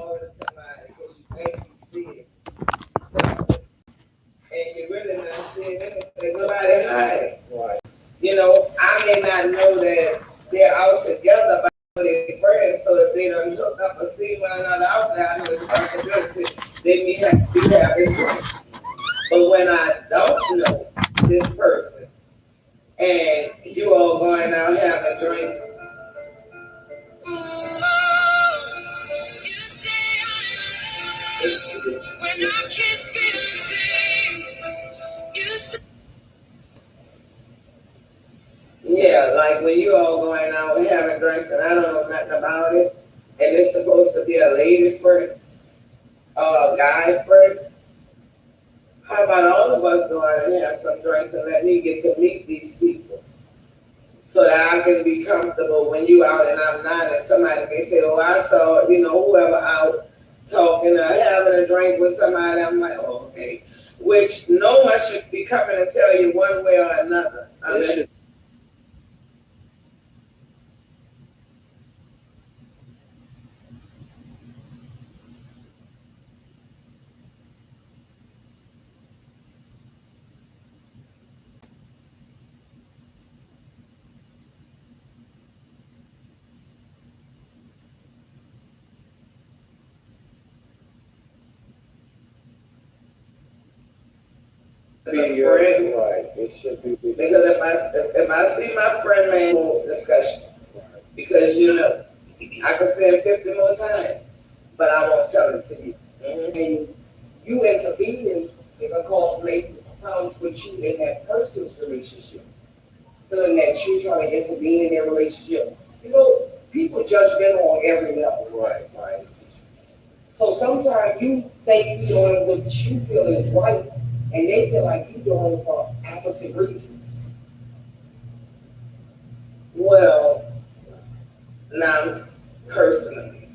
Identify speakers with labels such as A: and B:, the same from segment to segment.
A: calling somebody because you think you see it, something, and you're really not seeing anything. Nobody hiding. Right. You know, I may not know that they're out together, but I know they're friends. So if they don't hook up or see one another out there, I know it's a possibility they may have be having drinks. But when I don't know this person and you all going out having drinks, yeah, like when you all going out having drinks and I don't know nothing about it, and it's supposed to be a lady friend or a guy friend. How about all of us go out and have some drinks and let me get to meet these people so that I can be comfortable when you out and I'm not, and somebody may say, "Oh, I saw whoever out talking or having a drink with somebody." I'm like, "Oh, okay," which no one should be coming to tell you one way or another unless. Be your friend, right? It should be because if I see my friend man discussion, because I can say it 50 more times, but I won't tell it to you. Mm-hmm. And you intervening, it can cause great problems with you in that person's relationship. Feeling that you're trying to intervene in their relationship. People judge men on every level, right? So sometimes you think you're doing what you feel is right, and they feel like you're doing it for opposite reasons. Well, now personally,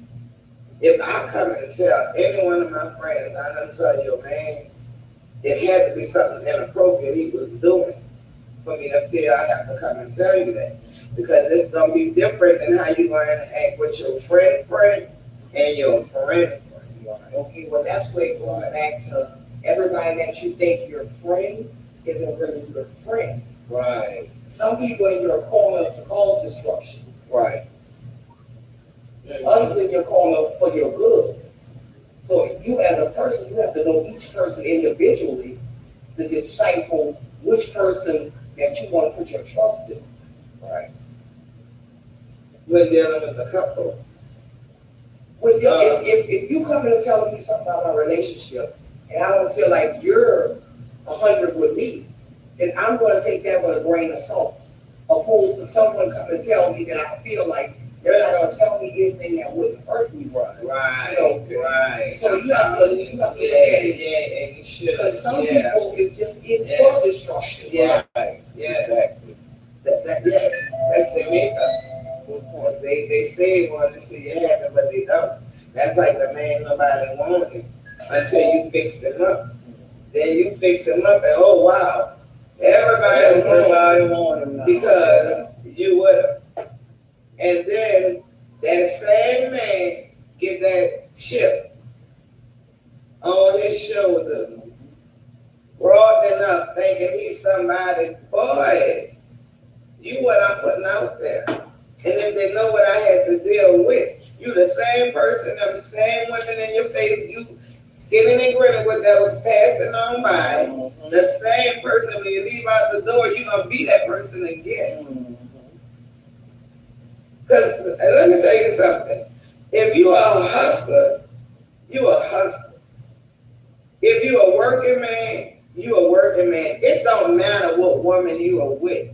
A: if I come and tell any one of my friends I done saw your man, it had to be something inappropriate he was doing for me to feel I have to come and tell you that. Because it's gonna be different than how you're gonna interact with your friend and your friend. Okay, well that's where it goes back to everybody that you think your friend isn't really your friend. Right. Some people in your corner to cause destruction. Right. Others in your corner for your good. So you as a person, you have to know each person individually to decipher which person that you want to put your trust in. Right. When dealing with the couple. If you come in and tell me something about my relationship and I don't feel like you're 100 with me, then I'm going to take that with a grain of salt. Opposed to someone coming and tell me that I feel like they're not going to tell me anything that wouldn't hurt me. Right. Right. So you have to look at it. Yeah, and you should. Because some people is just in for destruction. Yeah. Right. Yeah. Exactly. That's the makeup. They say they want to see you happy, but they don't. That's like the man nobody wanted until you fix them up. Then you fix them up, and oh wow, everybody want him now because you with him. And then that same man get that chip on his shoulder, broadening up, thinking he's somebody. Boy, you what I'm putting out there. And if they know what I had to deal with, you the same person, them same women in your face, you skinning and grinning what that was passing on by. Mm-hmm. The same person, when you leave out the door, you're going to be that person again. Because let me tell you something. If you are a hustler, you a hustler. If you a working man, you a working man. It don't matter what woman you are with.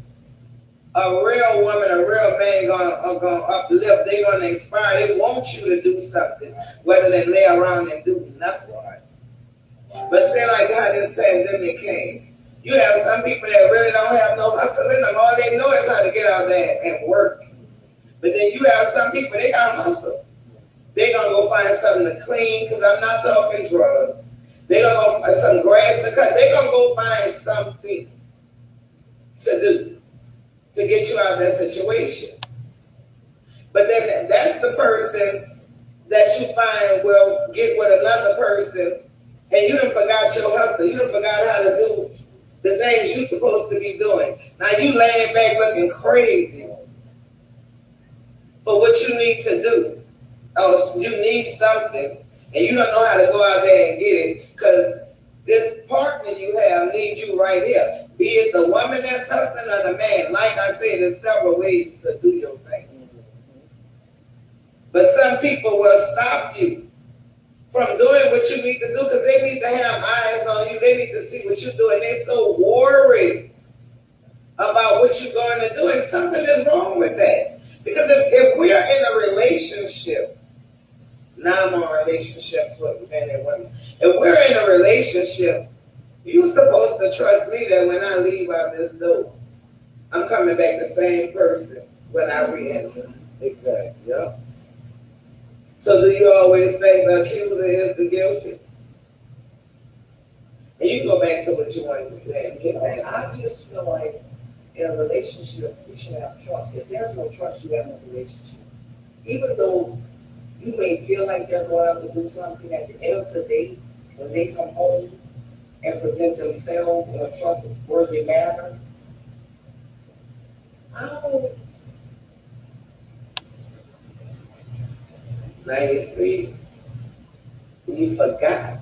A: A real woman, a real man gonna uplift. They're gonna inspire. They want you to do something, whether they lay around and do nothing. But say like how this pandemic came, you have some people that really don't have no hustle in them. All they know is how to get out there and work. But then you have some people, they got hustle. They gonna go find something to clean, because I'm not talking drugs. They gonna go find some grass to cut. They gonna go find something to do to get you out of that situation. But then that's the person that you find will get with another person, and you done forgot your hustle. You done forgot how to do the things you're supposed to be doing. Now you laying back looking crazy for what you need to do. Oh, you need something, and you don't know how to go out there and get it, because this partner you have needs you right here. Be it the woman that's hustling or the man. Like I said, there's several ways to do your thing. But some people will stop you from doing what you need to do, because they need to have eyes on you. They need to see what you're doing. They're so worried about what you're going to do, and something is wrong with that. Because if we are in a relationship, now I'm on relationships with men and women. If we're in a relationship, you're supposed to trust me that when I leave out this door, I'm coming back the same person when I re-enter.
B: Exactly, yeah.
A: So do you always think the accuser is the guilty? And you go back to what you wanted to say and get back. I just feel like in a relationship, you should have trust. If there's no trust, you have no relationship. Even though you may feel like they're going out to do something, at the end of the day, when they come home and present themselves in a trustworthy manner, I don't. Now you see, you forgot,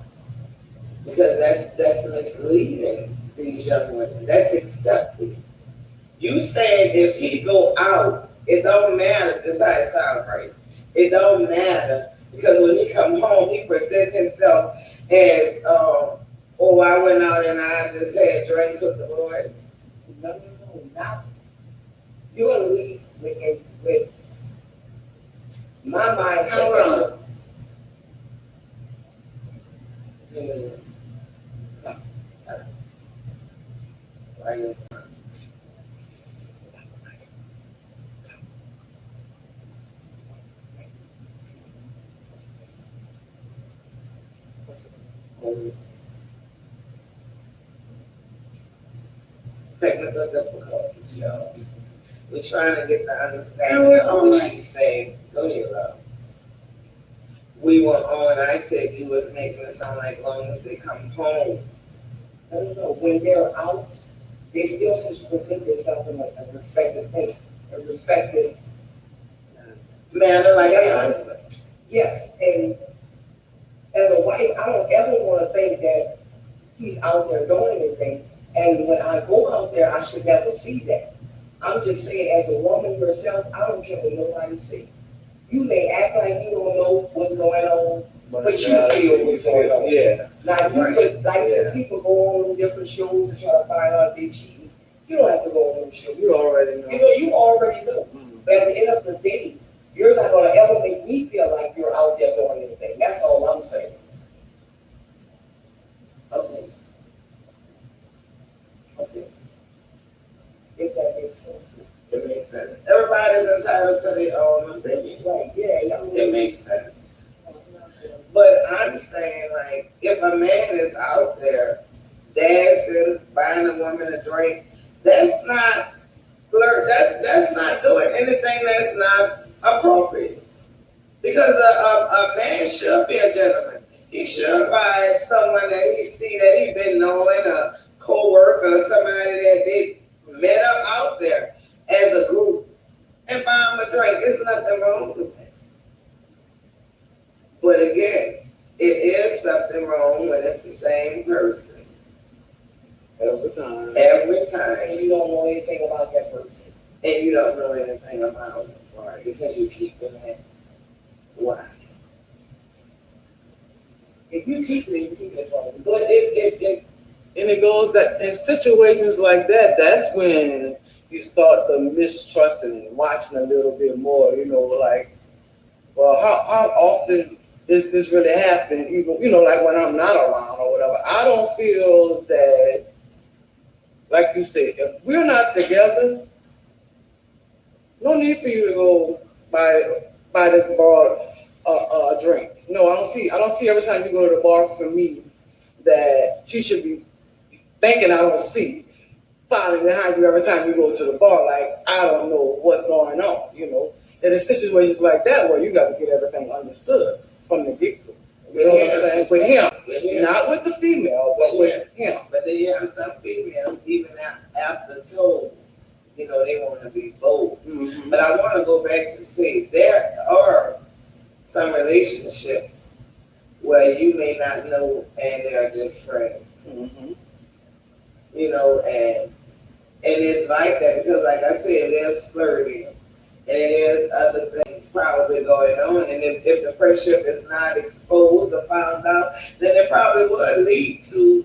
A: because that's misleading these young women. That's accepting. You saying if he go out, it don't matter. This is how it sounds, right? It don't matter, because when he come home, he present himself as, oh, I went out and I just had drinks with the boys. No, not. You're gonna leave with my mindset. Technical difficulties, y'all. We're trying to get the understanding of what she's saying. Go ahead, love. We were on, I said you was making it sound like long as they come home. I don't know, when they're out, they still present themselves in a respective thing, a respective manner, like a husband. Yes, and as a wife, I don't ever want to think that he's out there doing anything. And when I go out there, I should never see that. I'm just saying, as a woman yourself, I don't care what nobody says. You may act like you don't know what's going on, but you feel what's going on. Yeah. Now, you could, like, people go on different shows and try to find out if they're cheating. You don't have to go on those shows. You already know. You already know. Mm-hmm. But at the end of the day, you're not going to ever make me feel like you're out there doing anything. That's all I'm saying. Okay. If that makes sense to you. It makes sense. Everybody's entitled to their own opinion. Right, yeah. It makes sense. But I'm saying, like, if a man is out there dancing, buying a woman a drink, that's not doing anything that's not appropriate. Because a man should be a gentleman. He should buy someone that he see that he been knowing, a co-worker, somebody that they met up out there as a group, and buy them a drink. There's nothing wrong with that. But again, it is something wrong when it's the same person. Every time. Every time. You don't know anything about that person. And you don't know anything about it. Right. Because you keep it at why? If you keep it, you keep it. But
B: and it goes that in situations like that, that's when you start to mistrusting and watching a little bit more, like, well, how often is this really happening? Even, like when I'm not around or whatever. I don't feel that, like you said, if we're not together, no need for you to go buy this bar a drink. No, I don't see every time you go to the bar for me that she should be thinking I don't see, following behind you every time you go to the bar, like I don't know what's going on, And in situations like that where you got to get everything understood. from the get-go. You know what I'm saying? With him, not with the female, but with him.
C: But then you have some females, even after told, they want to be bold.
B: Mm-hmm.
C: But I want to go back to say there are some relationships where you may not know and they're just friends.
B: Mm-hmm.
C: And it's like that because, like I said, there's flirting and there's other things probably going on. And if the friendship is not exposed or found out, then it probably would lead to,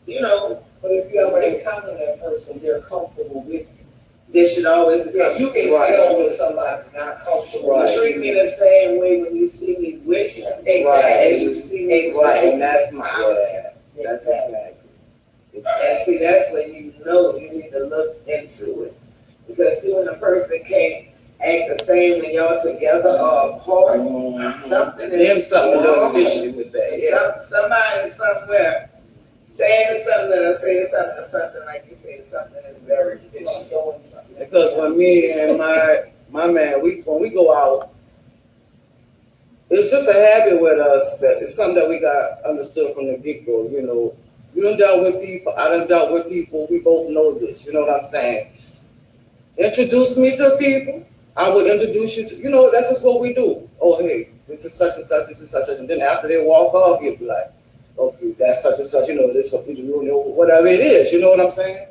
A: But if you ever encounter that person, they're comfortable with you.
C: They should always be.
A: Yeah, you can tell when somebody's not comfortable.
C: You treat me the same way when you see me with him.
B: Right.
C: As you see me with
B: Right,
C: him.
B: and that's my That's exactly.
C: And see, that's when you need to look into it. Because see, when a person can't act the same when y'all together or apart, something is
B: wrong with that.
C: Yeah. Somebody somewhere saying something or saying something like you said, something is very fishy. Doing something.
B: Because when me and my man, when we go out, it's just a habit with us that it's something that we got understood from the get-go. You done dealt with people, I done dealt with people, we both know this, you know what I'm saying? Introduce me to people, I would introduce you to, that's just what we do. Oh, hey, this is such and such, this is such and then after they walk off, you'll be like, okay, that's such and such, this is what you do, whatever it is, you know what I'm saying?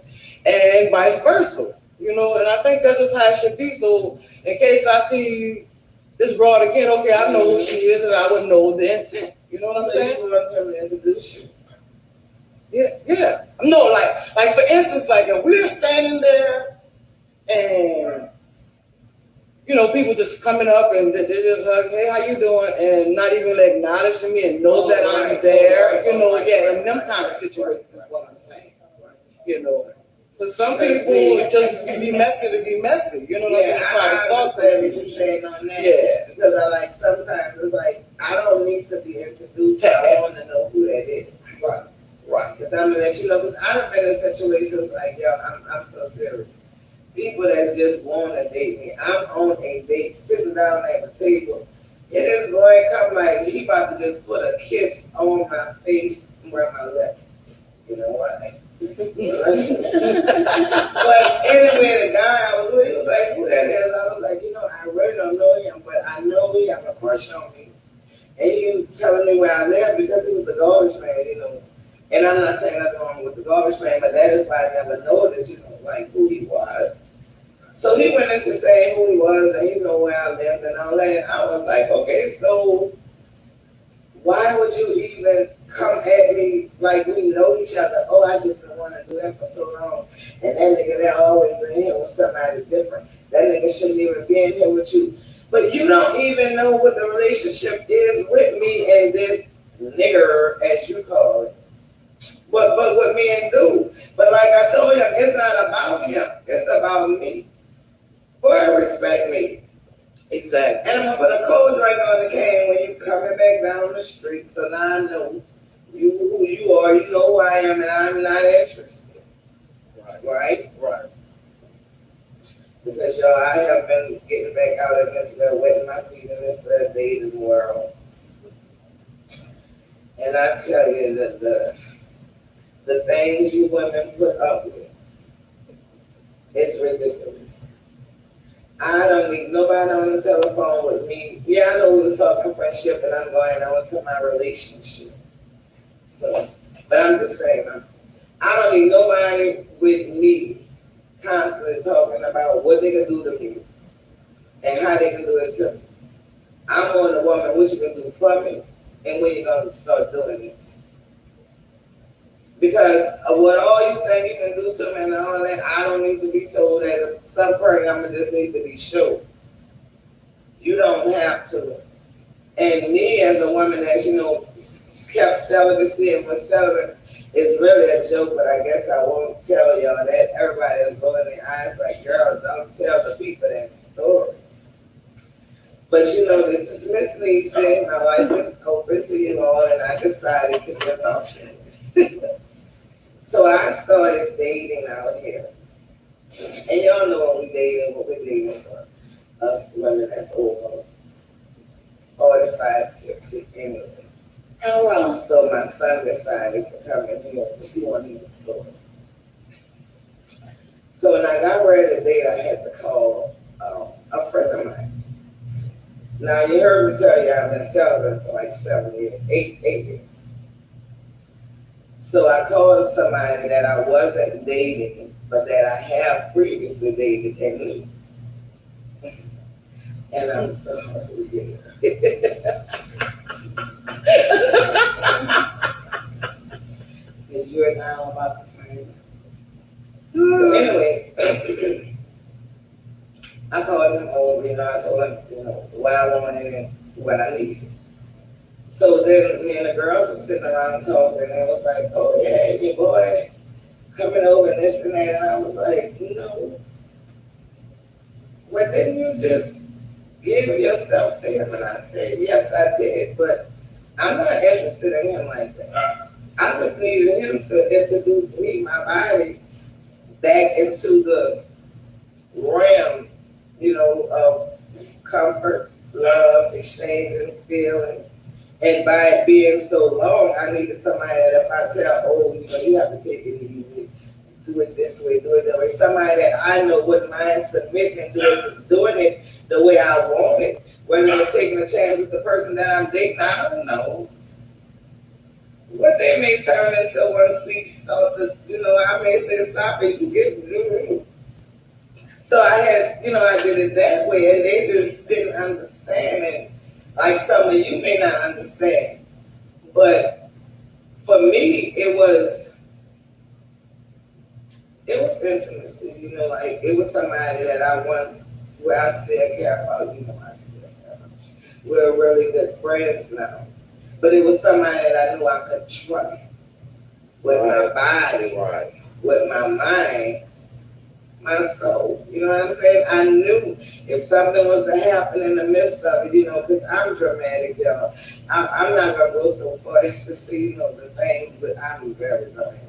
B: And vice versa, and I think that's just how it should be. So in case I see this broad again, okay, I know who she is and I would know the intent, you know what I'm saying?
C: You want him to introduce you.
B: Yeah. No, like for instance, like if we're standing there and people just coming up and they just hug, hey, how you doing? And not even acknowledging me and know that I'm there, in them kind of situations is what I'm saying. Because some people just be messy to be messy,
C: I understand what you're saying on that.
B: Yeah.
C: Because sometimes it's like, I don't need to be introduced, I want to know who that is. Right. Because I'm going to let you know, because I've been in situations like, I'm so serious. People that just want to date me. I'm on a date, sitting down at the table. And this boy come like, he about to just put a kiss on my face where my lips. You know what? But anyway, the guy I was with, he was like, who that is? I was like, I really don't know him, but I know he have a crush on me. And he was telling me where I live because he was a garbage man, And I'm not saying nothing wrong with the garbage man, but that is why I never noticed, who he was. So he went into saying who he was and he know where I lived and all that. And I was like, okay, so why would you even come at me like we know each other? Oh, I just been wanting to do that for so long. And that nigga that always been here with somebody different. That nigga shouldn't even be in here with you. But you don't even know what the relationship is with me and this nigger, as you call it. But what men do. But like I told him, it's not about him. It's about me. Boy, respect me.
B: Exactly.
C: And I'm going to put a cold drink on the can when you coming back down the street. So now I know who you are. You know who I am, and I'm not interested. Right. Because, I have been getting back out in this little, wetting my feet in this little dating world. And I tell you that the things you women put up with, it's ridiculous. I don't need nobody on the telephone with me. Yeah, I know we was talking friendship and I'm going on to my relationship. So, but I'm just saying, I don't need nobody with me constantly talking about what they can do to me and how they can do it to me. I'm on the woman, what you can do for me and when you're going to start doing it. Because of what all you think you can do to me and all that, I don't need to be told that if some person, I'm going to just need to be shown. You don't have to. And me as a woman that, kept celibacy and was celibate is really a joke, but I guess I won't tell y'all that. Everybody is rolling their eyes like, girl, don't tell the people that story. But this is Miss Nissie. My life is open to you all, and I decided to get option. So I started dating out here. And y'all know what we're dating for. Us women that's over 45 5:50 anyway.
A: Oh, well.
C: So my son decided to come in here because he wanted to store. So when I got ready to date, I had to call a friend of mine. Now you heard me tell you I've been celibate for like 7 years, eight years. So I called somebody that I wasn't dating, but that I have previously dated and knew. And I'm so happy. Because you're now about to find out. So anyway, I called him over, I told him, what I wanted and what I needed. So then me and the girls were sitting around talking, and it was like, oh yeah, your boy coming over and this and that. And I was like, well, didn't you just give yourself to him? And I said, yes, I did, but I'm not interested in him like that. I just needed him to introduce me, my body, back into the realm, of comfort, love, exchanging, feeling. And by it being so long, I needed somebody that if I tell, you have to take it easy, do it this way, do it that way. Somebody that I know wouldn't mind submitting and doing it the way I want it. Whether they're taking a chance with the person that I'm dating, I don't know. What they may turn into one sweet stuff, I may say, stop it, you get. So I had, I did it that way, and they just didn't understand it. Like some of you may not understand, but for me, it was intimacy. Like it was somebody that where I still care about. I still care about. We're really good friends now, but it was somebody that I knew I could trust with my body, with my mind, my soul. You know what I'm saying? I knew if something was to happen in the midst of it, because I'm dramatic, y'all. I'm not going to go so far as to see, the things, but I'm very dramatic.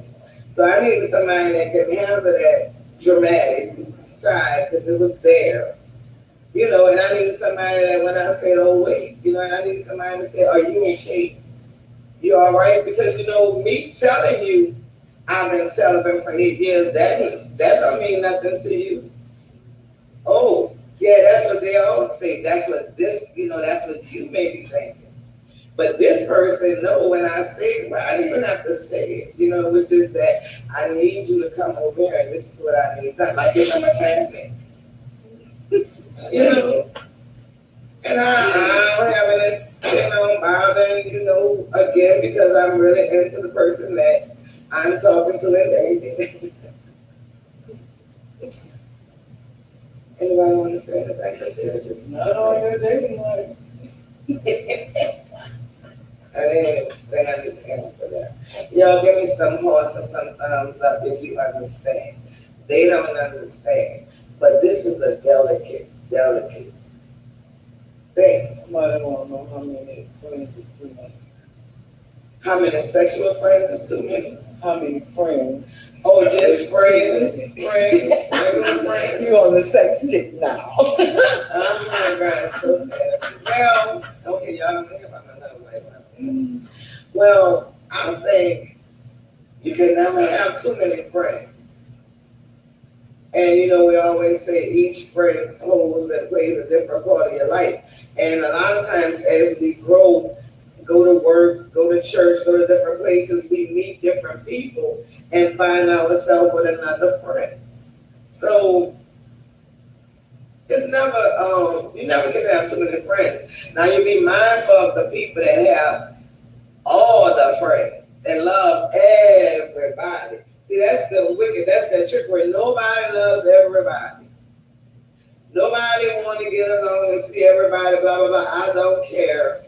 C: So I needed somebody that could handle that dramatic side because it was there. And I needed somebody that when I said, oh, wait, and I needed somebody to say, are you okay? You all right? Because, me telling you, I've been celibate for 8 years. That don't mean nothing to you. Oh, yeah, that's what they all say. That's what that's what you may be thinking. But this person, no, when I say it, well, I didn't even have to say it. It was just that I need you to come over here and this is what I need. Not like if I'm a mechanic. And I don't have any, bothering, again, because I'm really into the person that I'm talking to and dating. Anybody want to say the fact that they're just
B: not on your dating life?
C: I didn't think I need to answer that. Y'all give me some hearts and some thumbs up if you understand. They don't understand. But this is a delicate thing.
B: Somebody want to know how many friends is too many.
C: How many sexual friends is too many?
B: How many friends?
C: Oh, just friends.
B: Regular friends. You on the sex kick now.
C: Oh my God, it's so sad. Well, okay, y'all don't think about my love life. Well, I think you can never have too many friends. And we always say each friend holds and plays a different part of your life. And a lot of times as we grow, go to work, go to church, go to different places, we meet different people and find ourselves with another friend. So it's never, you never can have too many friends. Now you be mindful of the people that have all the friends and love everybody. See, that's the wicked, that's the trick where nobody loves everybody. Nobody want to get along and see everybody, blah, blah, blah. I don't care.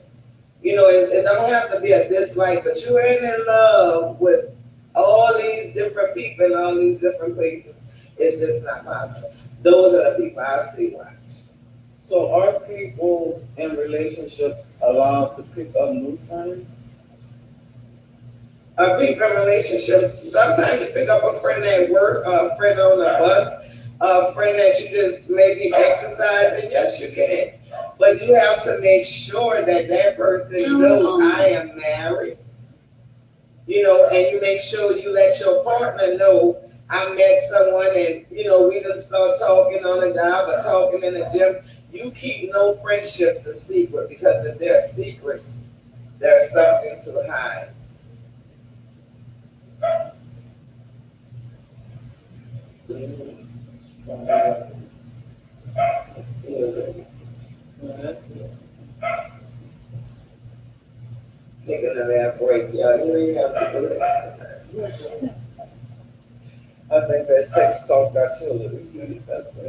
C: It don't have to be a dislike, but you ain't in love with all these different people in all these different places. It's just not possible. Those are the people I see watch.
B: So are people in relationships allowed to pick up new friends?
C: People in relationships, sometimes you pick up a friend at work, a friend on the bus, a friend that you just maybe exercise, and yes, you can. But you have to make sure that that person knows I am married, and you make sure you let your partner know I met someone and, we done start talking on the job or talking in the gym. You keep no friendships a secret because if they're secrets, there's something to hide. Taking a that break, y'all. You ain't have to do that.
B: I think that sex talk got you a little bit. That's what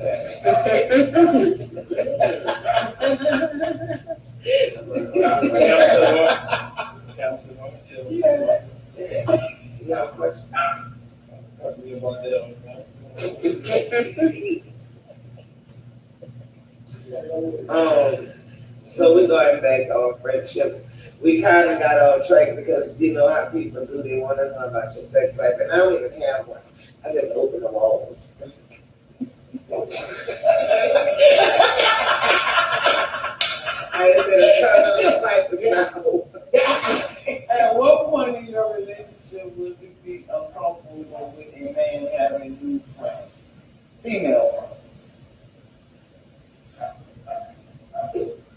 C: You have a question? So we're going back on friendships. We kind of got off track because you know how people do. They want to know about your sex life, and I don't even have one. I just open the walls. I just said a ton of the pipe is not open.
B: At what point in your relationship would you be uncomfortable with a man having new friends, female friends?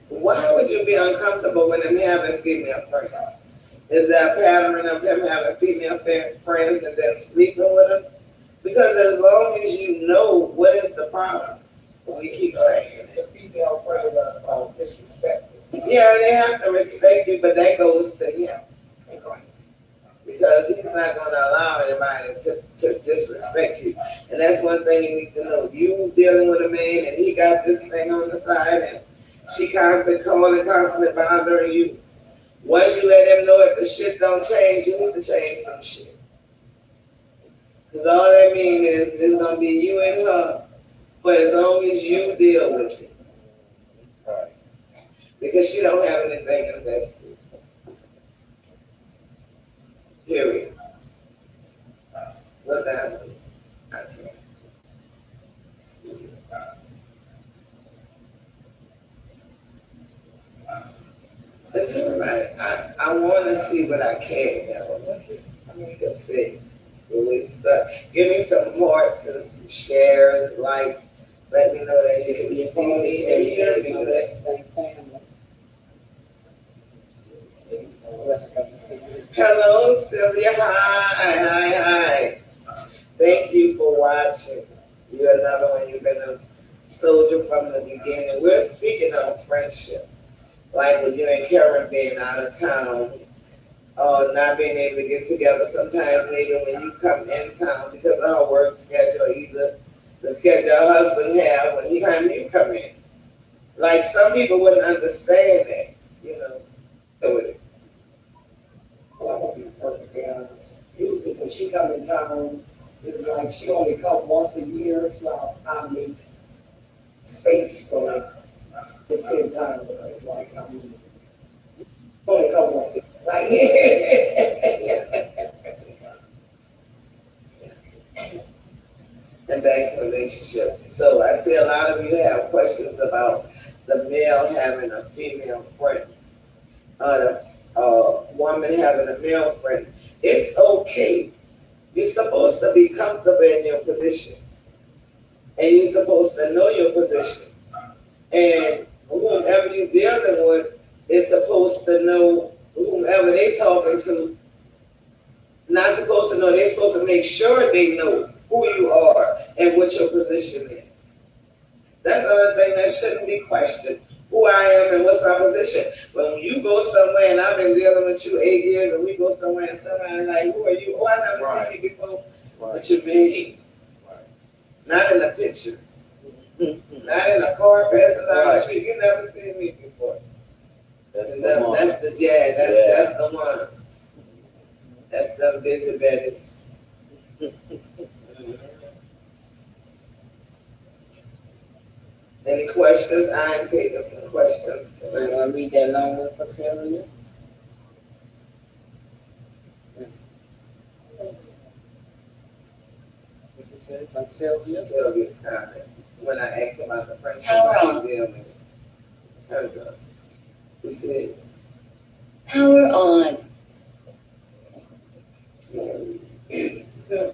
C: Why would you be uncomfortable with him having female friends? Is that a pattern of him having female friends and then sleeping with them? Because as long as you know what is the problem, we keep saying it.
A: The female friends are disrespectful.
C: Yeah, they have to respect you, but that goes to him. Because he's not going to allow anybody to disrespect you. And that's one thing you need to know. You dealing with a man and he got this thing on the side and she constantly calling, constantly bothering you. Once you let him know if the shit don't change, you need to change some shit. Because all that means is it's going to be you and her for as long as you deal with it.
B: Right.
C: Because she don't have anything invested. Period. What happened? I can't see it. Let's everybody. I want to see what I can now. Let me just see. Really stuff. Give me some hearts and some shares, likes. Let me know that you can see me and hear me.
A: Let's stay family.
C: Hello, Sylvia. Hi. Thank you for watching. You're another one. You've been a soldier from the beginning. We're speaking of friendship. Like with you and Karen being out of town, not being able to get together. Sometimes maybe when you come in town because of our work schedule, either the schedule our husband have when he time you come in. Like some people wouldn't understand that, with it.
A: Well, I'm gonna be perfectly honest. Usually when she come in town, it's like she only come once a year, so I make space for her to spend time with her. It's like only come once a year. Like,
C: And back to relationships. So I see a lot of you have questions about the male having a female friend, the woman having a male friend. It's okay. You're supposed to be comfortable in your position, and you're supposed to know your position. And whomever you're dealing with is supposed to know whomever they talking to. Not supposed to know. They're supposed to make sure they know who you are and what your position is. That's another thing that shouldn't be questioned. Who I am and what's my position. When you go somewhere and I've been dealing with you 8 years and we go somewhere and somebody's like, who are you? Oh, I never seen you before. But you're big. Not in a picture. Not in a car passing down the street. You never seen me before. That's the one. That's the one. That's the busy betties. Any questions? I'm taking some questions.
A: you want to read that long one for Sylvia? What you say about Sylvia?
C: Sylvia's comment. When I asked about the friendship,
A: Oh.
C: I deal with it. Turn it up. You see?
D: Power on.
C: So,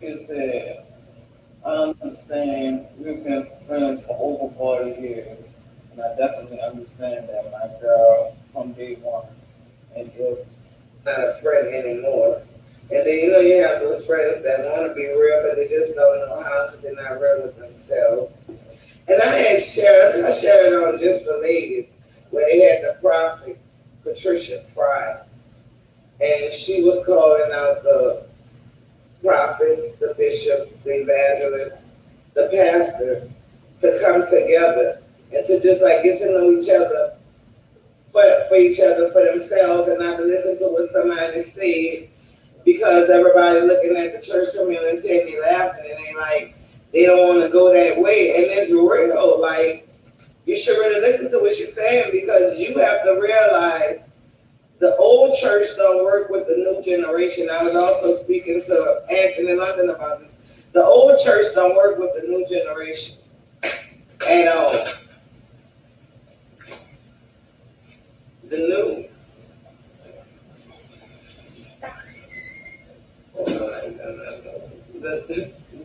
B: You said, I understand we've been friends for over 40 years, and I definitely understand that, my girl, from day one. And if
C: not a friend anymore. And then you have those friends that want to be real, but they just don't know how because they're not real with themselves. And I shared it on Just for Ladies, where they had the prophet Patricia Fry, and she was calling out the prophets, the bishops, the evangelists, the pastors to come together and to just like get to know each other for each other, for themselves, and not to listen to what somebody said because everybody looking at the church community and they laughing and they don't want to go that way. And it's real. Like, you should really listen to what she's saying because you have to realize the old church don't work with the new generation. I was also speaking to Anthony London about this. The old church don't work with the new generation at all. The new.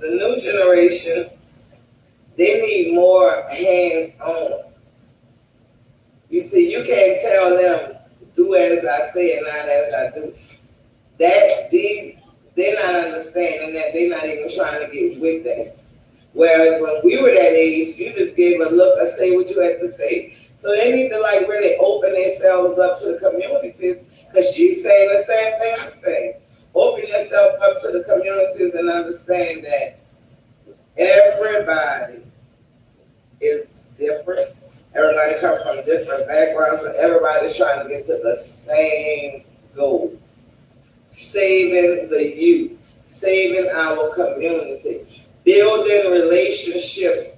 C: The new generation, they need more hands-on. You see, you can't tell them do as I say and not as I do. They're not understanding that, they're not even trying to get with that. Whereas when we were that age, you just gave a look or say what you had to say. So they need to really open themselves up to the communities, because she's saying the same thing I'm saying. Open yourself up to the communities and understand that everybody is different. Everybody comes from different backgrounds, and everybody's trying to get to the same goal. Saving the youth, saving our community, building relationships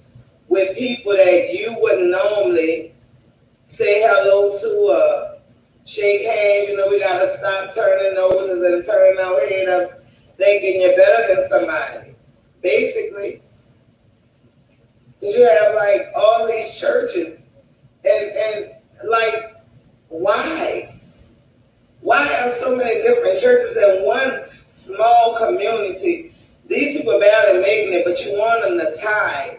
C: with people that you wouldn't normally say hello to, shake hands. We got to stop turning noses and turning our head up thinking you're better than somebody. Basically, because you have all these churches and why? Why have so many different churches in one small community? These people are barely making it, but you want them to tithe.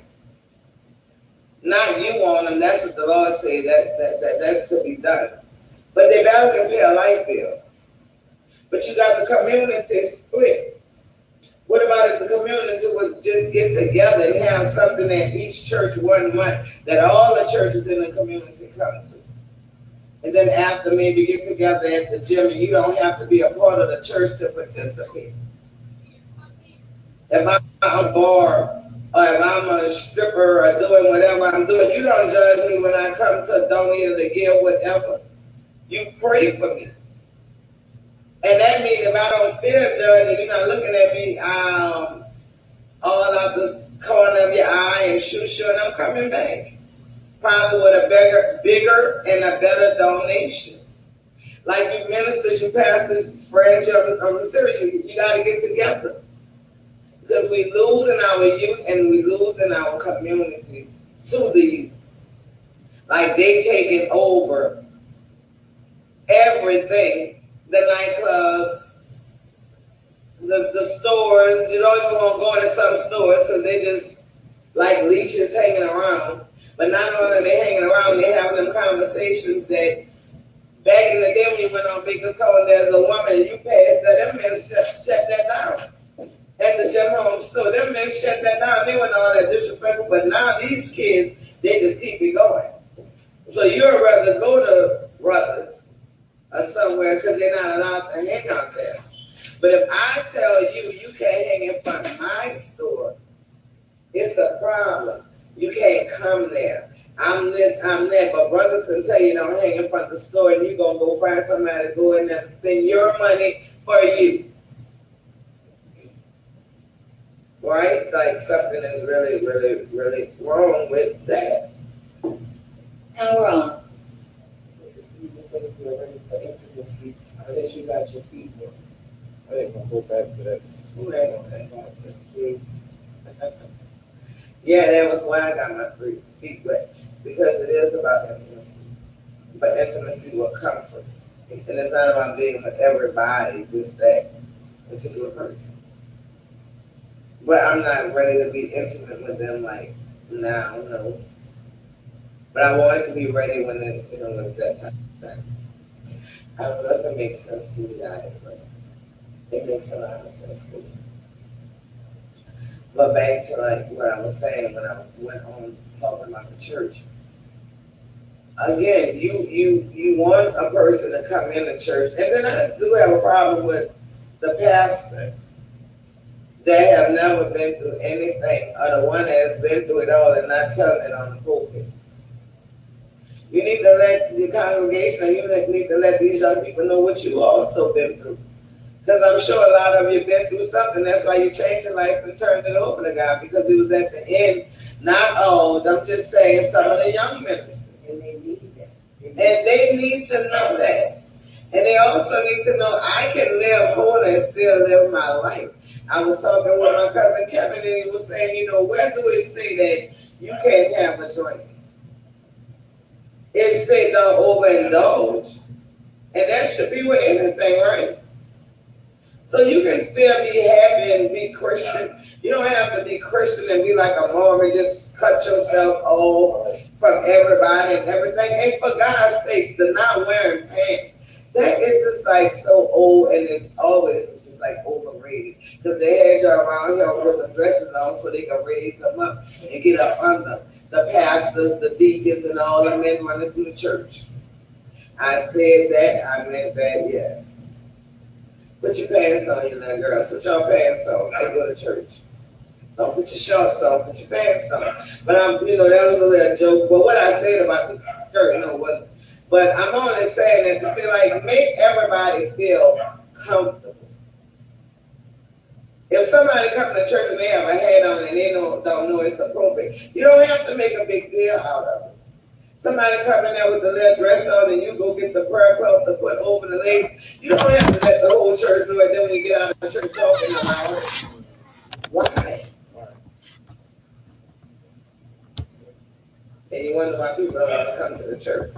C: Not you want them. That's what the Lord said. That's to be done. But they barely can pay a light bill. But you got the community split. What about if the community would just get together and have something at each church 1 month that all the churches in the community come to? And then after, maybe get together at the gym, and you don't have to be a part of the church to participate. If I'm a bar, or if I'm a stripper or doing whatever I'm doing, you don't judge me when I come to donate or to give whatever. You pray for me. And that means if I don't feel judged and you're not looking at me all out the corner of your eye and shoo, and I'm coming back. Probably with a bigger and a better donation. Like you ministers, you pastors, friends, I'm serious, you got to get together. Because we losing our youth and we losing our communities to the youth. Like they taking over everything, the nightclubs, the stores. You don't even want to go into some stores because they just like leeches hanging around. But not only are they hanging around, they having them conversations that back in the day when you went on Baker's Call and there's a woman and you passed that, them men shut that down. At the gym home store, them men shut that down. They weren't all that disrespectful, but now these kids, they just keep it going. So you'd rather go to Brothers or somewhere because they're not allowed to hang out there. But if I tell you you can't hang in front of my store, it's a problem. You can't come there. I'm this, I'm that. But brothers can tell you don't hang in front of the store and you're going to go find somebody to go in there to spend your money for you. right? It's like something is really, really, really wrong with that.
D: Power on.
A: You think you're ready for intimacy since you got your feet wet.
B: I ain't gonna go back to that.
C: Who asked that? Yeah, that was why I got my feet wet, because it is about intimacy. But intimacy will comfort. And it's not about being with everybody, just that particular person. But I'm not ready to be intimate with them like now, no. But I want to be ready when it's, when it's that time. I don't know if it makes sense to you guys, but it makes a lot of sense to me. But back to like what I was saying when I went on talking about the church. Again, you want a person to come in the church, and then I do have a problem with the pastor that have never been through anything, or the one that has been through it all and not telling it on the pulpit. You need to let the congregation, or you need to let these young people know what you also been through. Because I'm sure a lot of you been through something. That's why you changed your life and turned it over to God, because it was at the end. Not all, I'm just saying some of the young ministers.
A: And they need that.
C: And they need to know that. And they also need to know I can live whole and still live my life. I was talking with my cousin Kevin, and he was saying, where do it say that you can't have a drink? It say don't overindulge. And that should be with anything, right? So you can still be happy and be Christian. You don't have to be Christian and be like a Mormon, just cut yourself off from everybody and everything. And for God's sakes, the not wearing pants, that is just like so old, and it's just like overrated. Because they had you around here with the dresses on so they can raise them up and get up under the pastors, the deacons, and all the men running through the church. I said that, I meant that, yes. Put your pants on, you little girls. Put your pants on. I go to church. Don't put your shorts on. Put your pants on. But that was a little joke. But what I said about the skirt, wasn't. But I'm only saying that to say, like, make everybody feel comfortable. If somebody comes to church and they have a hat on and they don't know it's appropriate, you don't have to make a big deal out of it. Somebody come in there with the little dress on and you go get the prayer cloth to put over the legs. You don't have to let the whole church know it. Then when you get out of the church talking about it. Why? And you wonder why people don't want to come to the church.